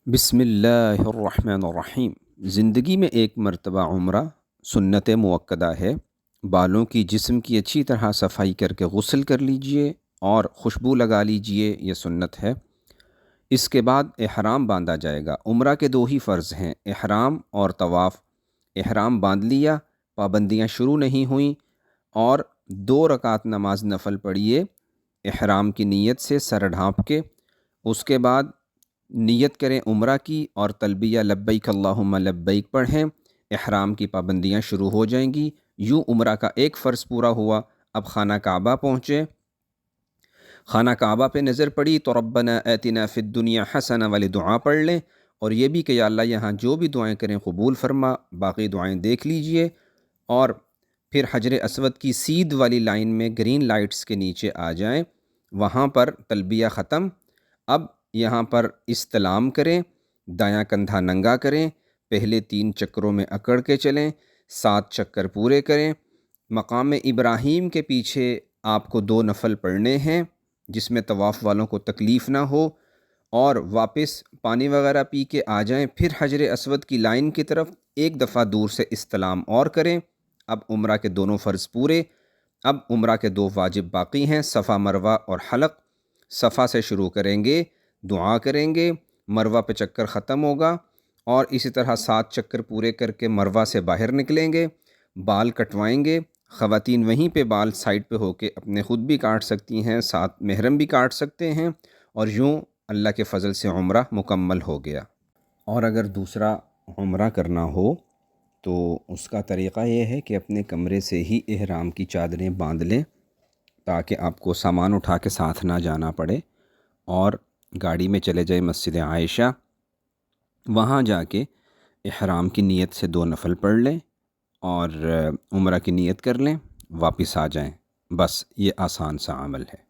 بسم اللہ الرحمن الرحیم۔ زندگی میں ایک مرتبہ عمرہ سنت مؤکدہ ہے۔ بالوں کی جسم کی اچھی طرح صفائی کر کے غسل کر لیجئے اور خوشبو لگا لیجئے، یہ سنت ہے۔ اس کے بعد احرام باندھا جائے گا۔ عمرہ کے دو ہی فرض ہیں، احرام اور طواف۔ احرام باندھ لیا، پابندیاں شروع نہیں ہوئیں، اور 2 رکعت نماز نفل پڑھیے احرام کی نیت سے سر ڈھانپ کے۔ اس کے بعد نیت کریں عمرہ کی اور تلبیہ لبیک اللہم لبیک پڑھیں، احرام کی پابندیاں شروع ہو جائیں گی۔ یوں عمرہ کا ایک فرض پورا ہوا۔ اب خانہ کعبہ پہنچے، خانہ کعبہ پہ نظر پڑی تو ربنا آتنا فی الدنیا حسنہ والی دعا پڑھ لیں، اور یہ بھی کہ یا اللہ یہاں جو بھی دعائیں کریں قبول فرما، باقی دعائیں دیکھ لیجئے۔ اور پھر حجر اسود کی سیدھ والی لائن میں گرین لائٹس کے نیچے آ جائیں، وہاں پر تلبیہ ختم۔ اب یہاں پر استلام کریں، دایاں کندھا ننگا کریں، پہلے 3 چکروں میں اکڑ کے چلیں، 7 چکر پورے کریں۔ مقام ابراہیم کے پیچھے آپ کو 2 نفل پڑھنے ہیں جس میں طواف والوں کو تکلیف نہ ہو، اور واپس پانی وغیرہ پی کے آ جائیں۔ پھر حجر اسود کی لائن کی طرف ایک دفعہ دور سے استلام اور کریں۔ اب عمرہ کے دونوں فرض پورے۔ اب عمرہ کے 2 واجب باقی ہیں، صفا مروہ اور حلق۔ صفا سے شروع کریں گے، دعا کریں گے، مروہ پہ چکر ختم ہوگا، اور اسی طرح 7 چکر پورے کر کے مروہ سے باہر نکلیں گے۔ بال کٹوائیں گے، خواتین وہیں پہ بال سائڈ پہ ہو کے اپنے خود بھی کاٹ سکتی ہیں، ساتھ محرم بھی کاٹ سکتے ہیں، اور یوں اللہ کے فضل سے عمرہ مکمل ہو گیا۔ اور اگر دوسرا عمرہ کرنا ہو تو اس کا طریقہ یہ ہے کہ اپنے کمرے سے ہی احرام کی چادریں باندھ لیں تاکہ آپ کو سامان اٹھا کے ساتھ نہ جانا پڑے، اور گاڑی میں چلے جائیں مسجد عائشہ، وہاں جا کے احرام کی نیت سے 2 نفل پڑھ لیں اور عمرہ کی نیت کر لیں، واپس آ جائیں۔ بس یہ آسان سا عمل ہے۔